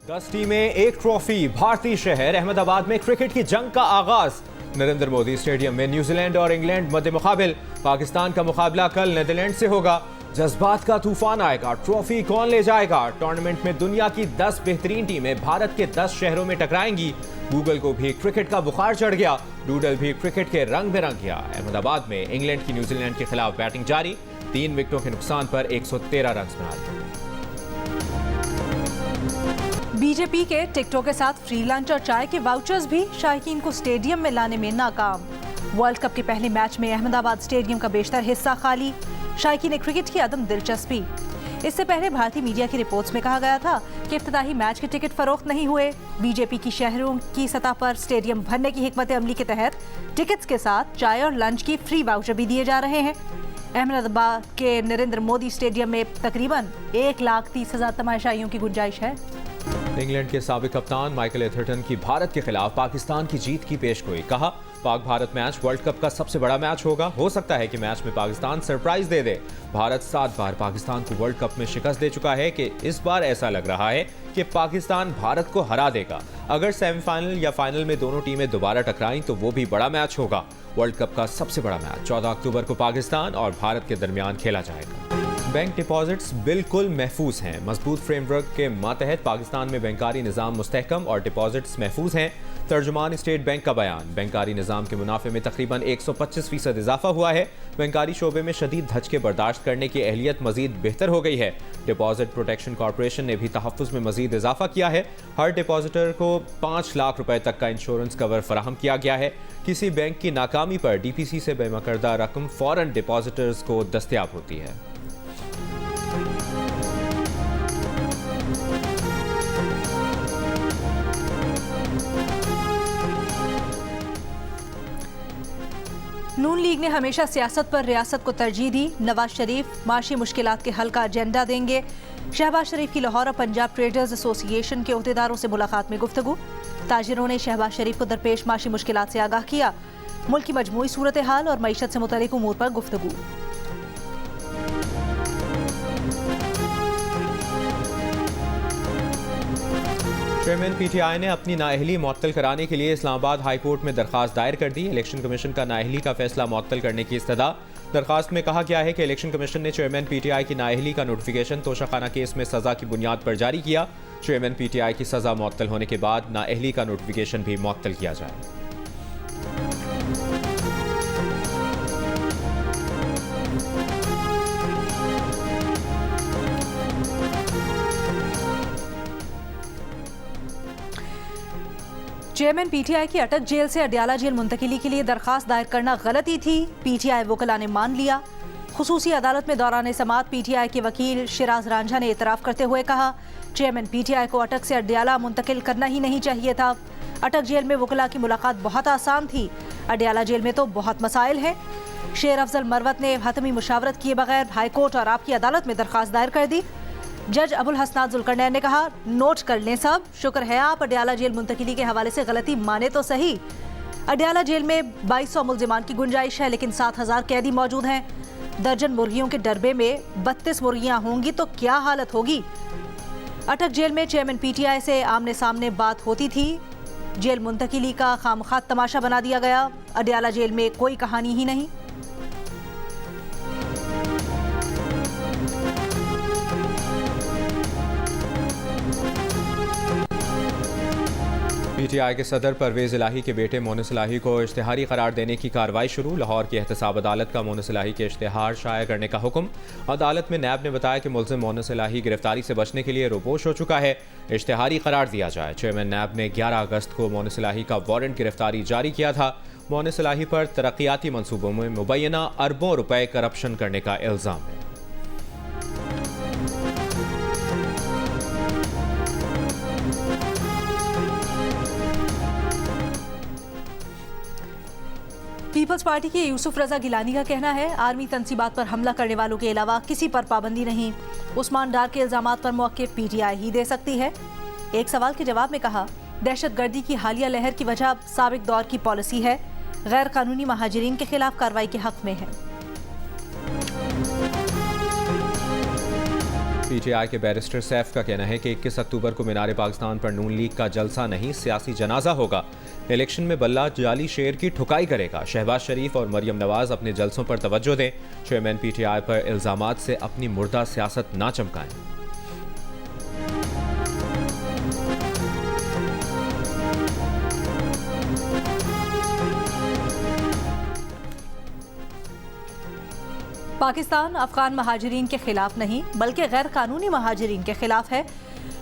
10 टीमें एक ट्रॉफी। भारतीय शहर अहमदाबाद में क्रिकेट की जंग का आगाज। नरेंद्र मोदी स्टेडियम में न्यूजीलैंड और इंग्लैंड मध्य मुकाबिल। पाकिस्तान का मुकाबला कल नीदरलैंड से होगा। जज्बात का तूफान आएगा, ट्रॉफी कौन ले जाएगा? टूर्नामेंट में दुनिया की 10 बेहतरीन टीमें भारत के 10 शहरों में टकराएंगी। गूगल को भी क्रिकेट का बुखार चढ़ गया, डूडल भी क्रिकेट के रंग में रंग गया। अहमदाबाद में इंग्लैंड की न्यूजीलैंड के खिलाफ बैटिंग जारी। 3 विकेटों के नुकसान पर 113 रन बना लिए। बीजेपी के टिकटों के साथ फ्री लंच और चाय के वाउचर्स भी शायकीन को स्टेडियम में लाने में नाकाम। वर्ल्ड कप के पहले मैच में अहमदाबाद स्टेडियम का बेशतर हिस्सा खाली। शायकीन ने क्रिकेट की अदम दिलचस्पी। इससे पहले भारतीय मीडिया की रिपोर्ट्स में कहा गया था कि इफ्तिताही मैच के टिकट फरोख्त नहीं हुए। बीजेपी की शहरों की सतह पर स्टेडियम भरने की हिकमत अमली के तहत टिकट्स के साथ चाय और लंच की फ्री वाउचर भी दिए जा रहे हैं। अहमदाबाद के नरेंद्र मोदी स्टेडियम में तकरीबन 1,30,000 तमाशाइयों की गुंजाइश है। इंग्लैंड के साबिक कप्तान माइकल एथरटन की भारत के खिलाफ पाकिस्तान की जीत की पेशगोई। कहा, Pak Bharat match world cup का सबसे बड़ा मैच होगा। हो सकता है कि मैच में पाकिस्तान सरप्राइज दे दे। भारत 7 बार पाकिस्तान को वर्ल्ड कप में शिकस्त दे चुका है कि इस बार ऐसा लग रहा है कि पाकिस्तान भारत को हरा देगा। अगर सेमीफाइनल या फाइनल में दोनों टीमें दोबारा टकराएं तो वो भी बड़ा मैच होगा। वर्ल्ड कप का सबसे बड़ा मैच 14 अक्टूबर को पाकिस्तान और भारत के दरमियान खेला जाएगा। बैंक डिपॉजिट्स बिल्कुल महफूज हैं। मजबूत फ्रेमवर्क के मातहत पाकिस्तान में बैंकारी निज़ाम मुस्तहकम और डिपॉजिट्स महफूज हैं। तर्जुमान स्टेट बैंक का बयान। बैंकारी निज़ाम के मुनाफे में तकरीबन 125% इजाफा हुआ है। बैंकारी शोबे में शदीद धचके बर्दाश्त करने की अहलियत मजीद बेहतर हो गई है। डिपॉजिट प्रोटेक्शन कॉरपोरेशन ने भी तहफ़्फ़ुज़ में मजीद इजाफा किया है। हर डिपॉजिटर को 5 लाख रुपए तक का इंश्योरेंस कवर फराहम किया गया है। किसी बैंक की नाकामी पर DPC से बेमा करदा रकम फ़ौरन डिपॉजिटर्स को दस्तयाब होती है। नून लीग ने हमेशा सियासत पर रियासत को तरजीह दी। नवाज शरीफ माशी मुश्किलात के हल का एजेंडा देंगे। शहबाज शरीफ की लाहौर और पंजाब ट्रेडर्स एसोसिएशन के अहदेदारों से मुलाकात में गुफ्तगू। ताजिरों ने शहबाज शरीफ को दरपेश माशी मुश्किलात से आगाह किया। मुल्क की मजमूई सूरत हाल और मईशत से मुतल्लिक उमूर पर गुफ्तगू। चेयरमैन PTI ने अपनी नाअहली मुअत्तल कराने के लिए इस्लामाबाद हाई कोर्ट में दरखास्त दायर कर दी। इलेक्शन कमीशन का नाअहली का फैसला मुअत्तल करने की इस्तदा। दरखास्त में कहा गया है कि इलेक्शन कमीशन ने चेयरमैन PTI की नाअहली का नोटिफिकेशन तोशाखाना केस में सजा की बुनियाद पर जारी किया। चेयरमैन PTI की सजा मुअत्तल होने के बाद नाअहली का नोटिफिकेशन भी मुअत्तल किया जाए। चेयरमैन PTI की अटक जेल से अडयाला जेल मुंतकिली के लिए दरखास्त दायर करना गलती थी। PTI वकला ने मान लिया। खुसूसी अदालत में दौरान समाअत PTI के वकील शिराज रांझा ने एतराफ़ करते हुए कहा, चेयरमैन PTI को अटक से अडयाला मुंतकिल करना ही नहीं चाहिए था। अटक जेल में वकला की मुलाकात बहुत आसान थी। अडयाला जेल में तो बहुत मसाइल हैं। शेर अफजल मरवत ने हतमी मुशावरत किए बगैर हाईकोर्ट और आपकी अदालत में दरखास्त दायर कर दी। जज अबुल हसनात जुल्करनैन ने कहा, नोट कर लें सब, शुक्र है आप अडयाला जेल मुंतकिली के हवाले से गलती माने तो सही। अडयाला जेल में 2200 मुल्जिमान की गुंजाइश है, लेकिन 7000 कैदी मौजूद हैं। दर्जन मुर्गियों के डरबे में 32 मुर्गियां होंगी तो क्या हालत होगी। अटक जेल में चेयरमैन PTI से आमने सामने बात होती थी। जेल मुंतकिली का खामखा तमाशा बना दिया गया। अडयाला जेल में कोई कहानी ही नहीं। PTI के सदर परवेज इलाही के बेटे मोनिस इलाही को इश्तिहारी करार देने की कार्रवाई शुरू। लाहौर की एहतसाब अदालत का मोनिस इलाही के इश्तिहार शाया करने का हुक्म। अदालत में नैब ने बताया कि मुल्जिम मोनिस इलाही गिरफ्तारी से बचने के लिए रोपोश हो चुका है। इश्तिहारी करार दिया जाए। चेयरमैन नैब ने 11 अगस्त को मोनिस इलाही का वारंट गिरफ्तारी जारी किया था। मोनिस इलाही पर तरक्याती मनसूबों में मुबैना अरबों रुपए करप्शन करने का इल्ज़ाम है। पीपल्स पार्टी के यूसुफ रजा गिलानी का कहना है, आर्मी तंसीबात पर हमला करने वालों के अलावा किसी पर पाबंदी नहीं। उस्मान डार के इल्जामात पर मौक़िफ़ PTI ही दे सकती है। एक सवाल के जवाब में कहा, दहशतगर्दी की हालिया लहर की वजह साबिक दौर की पॉलिसी है, गैर कानूनी महाजिरीन के खिलाफ कार्रवाई के हक में है। पीटीआई के बैरिस्टर सैफ का कहना है कि 21 अक्टूबर को मीनार पाकिस्तान पर नून लीग का जलसा नहीं, सियासी जनाजा होगा। इलेक्शन में बल्ला जाली शेर की ठुकाई करेगा। शहबाज शरीफ और मरियम नवाज अपने जलसों पर तवज्जो दें। चेयरमैन पीटीआई पर इल्जामात से अपनी मुर्दा सियासत ना चमकाएं। पाकिस्तान अफगान महाजरीन के खिलाफ नहीं बल्कि गैर कानूनी महाजरीन के खिलाफ है।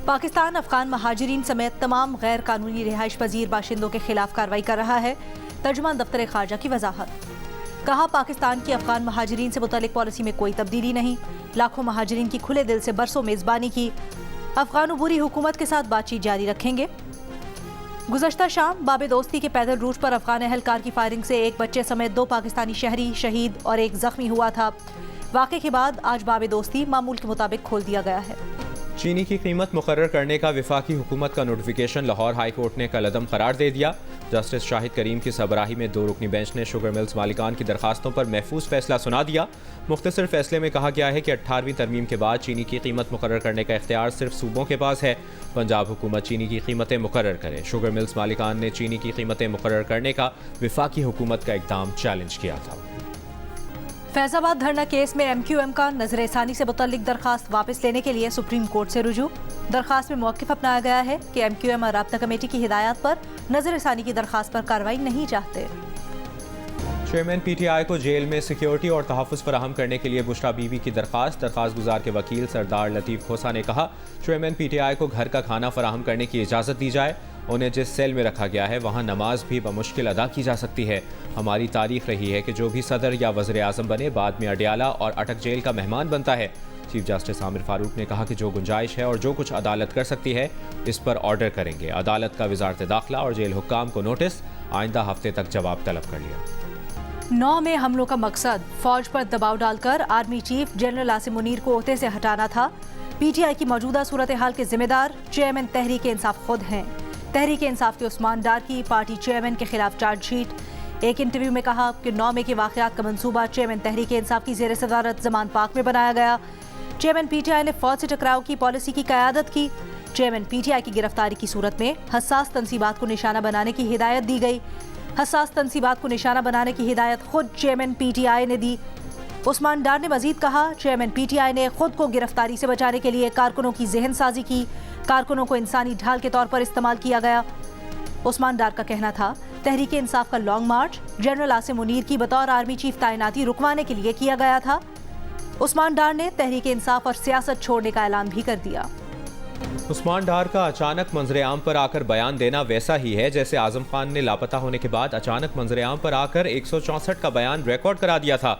पाकिस्तान अफगान महाजरीन समेत तमाम गैर कानूनी रिहाइश पजीर बाशिंदों के खिलाफ कार्रवाई कर रहा है। तर्जुमान दफ्तर खारजा की वजाहत। कहा, पाकिस्तान की अफगान महाजरीन से मुतालिक पॉलिसी में कोई तब्दीली नहीं। लाखों महाजरीन की खुले दिल से बरसों मेज़बानी की। अफगान उबूरी हुकूमत के साथ बातचीत जारी रखेंगे। गुज़श्ता शाम बाबे दोस्ती के पैदल रूट पर अफगान एहलकार की फायरिंग से एक बच्चे समेत 2 पाकिस्तानी शहरी शहीद और एक जख्मी हुआ था। वाक़े के बाद आज बाबे दोस्ती मामूल के मुताबिक खोल दिया गया है। चीनी की कीमत मुकर्रर करने का वफाकी हुकूमत का नोटिफिकेशन लाहौर हाई कोर्ट ने कल अदम करार दे दिया। जस्टिस शाहिद करीम की सरबराही में 2 रुकनी बेंच ने शुगर मिल्स मालिकान की दरखास्तों पर महफूज फैसला सुना दिया। मुख्तसर फैसले में कहा गया है कि 18वीं तरमीम के बाद चीनी की कीमत मुकर्रर करने का इख्तियार सिर्फ सूबों के पास है। पंजाब हुकूमत चीनी की कीमतें मुकर्रर करे। शुगर मिल्स मालिकान ने चीनी की कीमतें मुकर्रर करने का वफाकी हुकूमत का इक़दाम चैलेंज किया था। फैजाबाद धरना केस में MQM का नजर-ए-सानी से मुतल्लिक दरखास्त वापस लेने के लिए सुप्रीम कोर्ट से रुजू। दरखास्त में मौक़िफ़ अपनाया गया है कि MQM और राब्ता कमेटी की हिदायत पर नजर-ए-सानी की दरखास्त पर कार्रवाई नहीं चाहते। चेयरमैन पीटीआई को जेल में सिक्योरिटी और तहफ़्फ़ुज़ फराहम करने के लिए बुशरा बीवी की दरखास्त गुजार के वकील सरदार लतीफ़ खोसा ने कहा, चेयरमैन पीटीआई को घर का खाना फराहम करने की इजाज़त दी जाए। उन्हें जिस सेल में रखा गया है वहाँ नमाज भी बमुश्किल अदा की जा सकती है। हमारी तारीख रही है कि जो भी सदर या वज़ीर आज़म बने बाद में अडियाला और अटक जेल का मेहमान बनता है। चीफ जस्टिस आमिर फारूक ने कहा कि जो गुंजाइश है और जो कुछ अदालत कर सकती है इस पर ऑर्डर करेंगे। अदालत का वज़ारत दाखिला और जेल हुक्काम को नोटिस, आइंदा हफ्ते तक जवाब तलब कर लिया। 9 में हमलों का मकसद फौज पर दबाव डालकर army chief general Asim Munir को ओहदे से हटाना था। पीटीआई की मौजूदा सूरत हाल के जिम्मेदार चेयरमैन तहरीक इंसाफ खुद हैं। तहरीक इंसाफ के उस्मान डार की पार्टी चेयरमैन के खिलाफ चार्जशीट। एक इंटरव्यू में कहा कि 9 मई के वाक़यात का मंसूबा चेयरमैन तहरीक इंसाफ की ज़ेर सदारत ज़मान पाक में बनाया गया। चेयरमैन पीटीआई ने फौज से टकराव की पॉलिसी की क़यादत की। चेयरमैन पीटीआई की गिरफ्तारी की सूरत में हसास तनसीबात को निशाना बनाने की हिदायत दी गई। हसास तनसीबात को निशाना बनाने की हिदायत खुद चेयरमैन पीटीआई ने दी। उस्मान डार ने मजीद कहा, चेयरमैन पीटीआई ने खुद को गिरफ्तारी से बचाने के लिए कारकुनों की जहन साजी की। कारकुनों को इंसानी ढाल के तौर पर इस्तेमाल किया गया। उस्मान डार का कहना था, तहरीक इंसाफ का लॉन्ग मार्च जनरल आसिम मुनीर की बतौर आर्मी चीफ तैनाती रुकवाने के लिए किया गया था। उस्मान डार ने तहरीक इंसाफ और सियासत छोड़ने का ऐलान भी कर दिया। उस्मान डार का अचानक मंजर-ए-आम पर आकर बयान देना वैसा ही है जैसे आजम खान ने लापता होने के बाद अचानक मंजर-ए-आम पर आकर 164 का बयान रिकॉर्ड करा दिया था।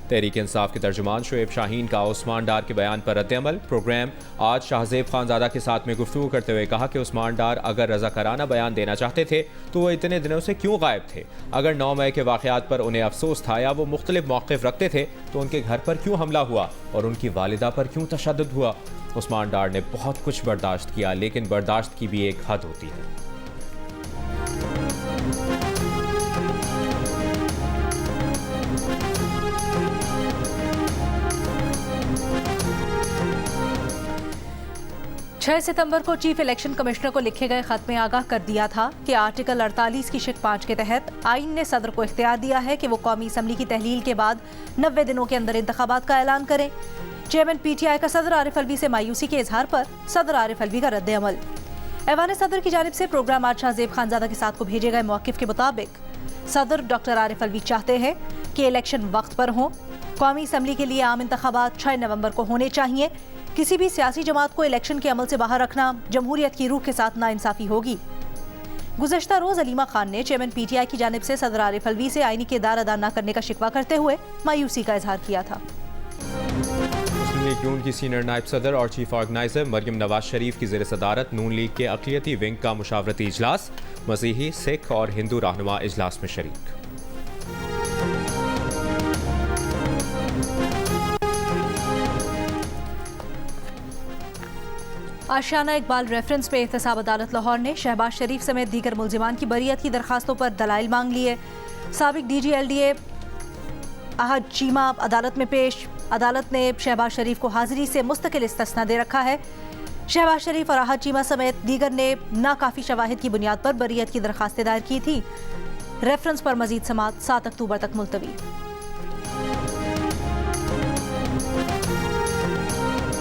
तहरीक इंसाफ के तर्जुमान शुएब शाहीन का उस्मान डार के बयान पर रद्द-ए-अमल। प्रोग्राम आज शाहजेब खानजादा के साथ में गुफ्तगू करते हुए कहा कि उस्मान डार अगर रज़ाकाराना बयान देना चाहते थे तो वो इतने दिनों से क्यों गायब थे। अगर 9 मई के वाक़यात पर उन्हें अफसोस था या वो मुख्तलिफ मौक़िफ़ रखते थे तो उनके घर पर क्यों हमला हुआ और उनकी वालिदा पर क्यों तशद्दुद हुआ। उस्मान डार ने बहुत कुछ बर्दाश्त किया, लेकिन बर्दाश्त की भी एक हद होती है। छह सितंबर को चीफ इलेक्शन कमिश्नर को लिखे गए खत में आगाह कर दिया था कि आर्टिकल 48 की शिक 5 के तहत आइन ने सदर को इख्तियार दिया है कि वो कौमी असम्बली की तहलील के बाद 90 दिनों के अंदर इंतखाबात का ऐलान करें। चेयरमैन पीटीआई का सदर आरिफ अलवी से मायूसी के इजहार पर सदर आरिफ अलवी का रद्द अमल। ऐवान सदर की जानिब से प्रोग्राम आज शाहजेब खानजादा के साथ को भेजे गए मौक़िफ़ के मुताबिक सदर डॉक्टर आरिफ अलवी चाहते हैं कि इलेक्शन वक्त पर हों। कौमी असम्बली के लिए आम इंतखाबात 6 नवंबर को होने चाहिए। किसी भी सियासी जमात को इलेक्शन के अमल से बाहर रखना जमहूरियत की रूह के साथ नाइंसाफ़ी होगी। गुज़श्ता रोज़ अलीमा खान ने चेयरमैन पीटीआई की जानिब से सदर आरिफ अलवी से आइनी किरदार अदा न करने का शिकवा करते हुए मायूसी का इजहार किया था। मुस्लिम लीग नून की सीनियर नायब सदर और चीफ ऑर्गेनाइजर मरियम नवाज शरीफ की ज़ेर सदारत नून लीग के अक़लियती विंग का मुशावरती इजलास, मसीही, सिख और हिंदू रहनुमा इजलास में शरीक। आशियाना इकबाल रेफरेंस में एहतसाब अदालत लाहौर ने शहबाज शरीफ समेत दीगर मुल्जिमान की बरीयत की दरखास्तों पर दलाइल मांग लिए। साबिक DG LDA अहद चीमा अदालत में पेश। अदालत ने शहबाज शरीफ को हाजिरी से मुस्तकिल इस्तिस्ना दे रखा है। शहबाज शरीफ और आहत चीमा समेत दीगर ने नाकाफी शवाहिद की बुनियाद पर बरीयत की दरखास्तें दायर की थी। रेफरेंस पर मजीद समाअत 7 अक्टूबर तक मुलतवी।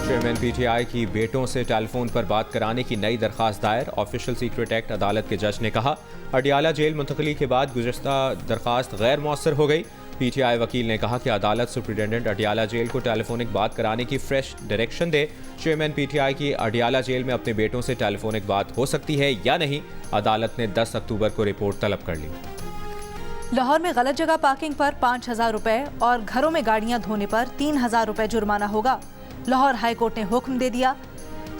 चेयरमैन पीटीआई की बेटों से टेलीफोन पर बात कराने की नई दरखास्त दायर। ऑफिशियल सीक्रेट एक्ट अदालत के जज ने कहा अडियाला जेल मुंतकली के बाद गुज़श्ता दरखास्त गैर मौसर हो गई। पीटीआई वकील ने कहा कि अदालत सुप्रिटेंडेंट अडियाला जेल को टेलीफोनिक बात कराने की फ्रेश डायरेक्शन दे। चेयरमैन पीटीआई की अडियाला जेल में अपने बेटों से टेलीफोनिक बात हो सकती है या नहीं, अदालत ने 10 अक्टूबर को रिपोर्ट तलब कर ली। लाहौर में गलत जगह पार्किंग पर 5,000 रुपए और घरों में गाड़ियां धोने पर 3,000 रुपए जुर्माना होगा। लाहौर हाई कोर्ट ने हुक्म दे दिया।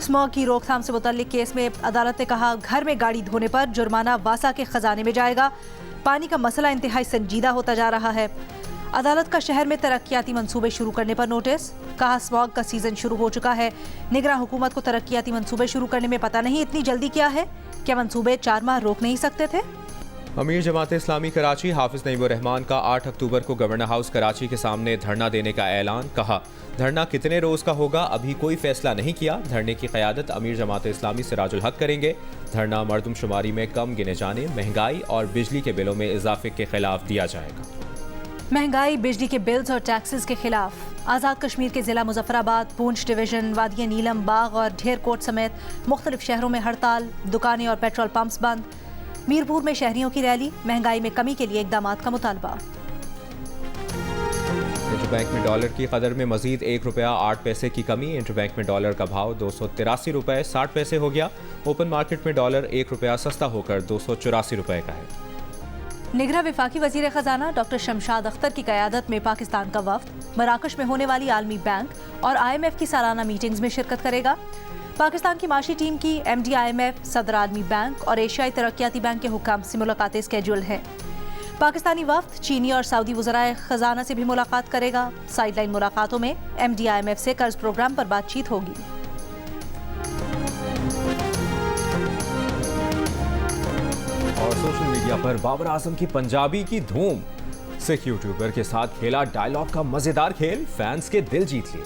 स्मॉग की रोकथाम से मुतल्लिक केस में अदालत ने कहा घर में गाड़ी धोने पर जुर्माना वासा के खजाने में जाएगा। पानी का मसला इंतहाई संजीदा होता जा रहा है। अदालत का शहर में तरक्याती मंसूबे शुरू करने पर नोटिस। कहा स्मॉग का सीजन शुरू हो चुका है। निगरान हुकूमत को तरक्याती मंसूबे शुरू करने में पता नहीं इतनी जल्दी क्या है। क्या मंसूबे 4 माह रोक नहीं सकते थे? अमीर जमात इस्लामी कराची हाफिज नईमुर रहमान का 8 अक्टूबर को गवर्नर हाउस कराची के सामने धरना देने का ऐलान। कहा धरना कितने रोज का होगा अभी कोई फैसला नहीं किया। धरने की क़यादत अमीर जमात इस्लामी सिराजुल हक करेंगे। धरना मरदमशुमारी में कम गिने जाने, महंगाई और बिजली के बिलों में इजाफे के खिलाफ दिया जाएगा। महंगाई, बिजली के बिल्स और टैक्सेस के खिलाफ आज़ाद कश्मीर के जिला मुजफ्फराबाद, पूंछ डिवीजन, वादिया नीलम, बाग और ढेरकोट समेत मुख्तलिफ शहरों में हड़ताल, दुकानें और पेट्रोल पंप्स बंद। मीरपुर में शहरियों की रैली, महंगाई में कमी के लिए इकदामात का मुतालबा। इंटरबैंक में डॉलर की कदर में मजीद 1 रुपया 8 पैसे की कमी। इंटरबैंक में डॉलर का भाव 283 रुपये 60 पैसे हो गया। ओपन मार्केट में डॉलर 1 रुपया सस्ता होकर 284 रुपये का है। निगरान वफाकी वजीर खजाना डॉक्टर शमशाद अख्तर की क़यादत में पाकिस्तान का वफ्द मराकश में होने वाली आलमी बैंक और IMF की सालाना मीटिंग्स में शिरकत करेगा। पाकिस्तान की माशी टीम की MD IMF, सदर आलमी बैंक और एशियाई तरक्याती बैंक के हुक्काम से मुलाकातें स्केड्यूल हैं। पाकिस्तानी वफ्द चीनी और सऊदी वज़राए खजाना से भी मुलाकात करेगा। साइडलाइन मुलाकातों में MD IMF से कर्ज प्रोग्राम पर बातचीत होगी। और सोशल मीडिया पर बाबर आजम की पंजाबी की धूम। सिख यूट्यूबर के साथ खेला डायलॉग का मजेदार खेल, फैंस के दिल जीत लिए।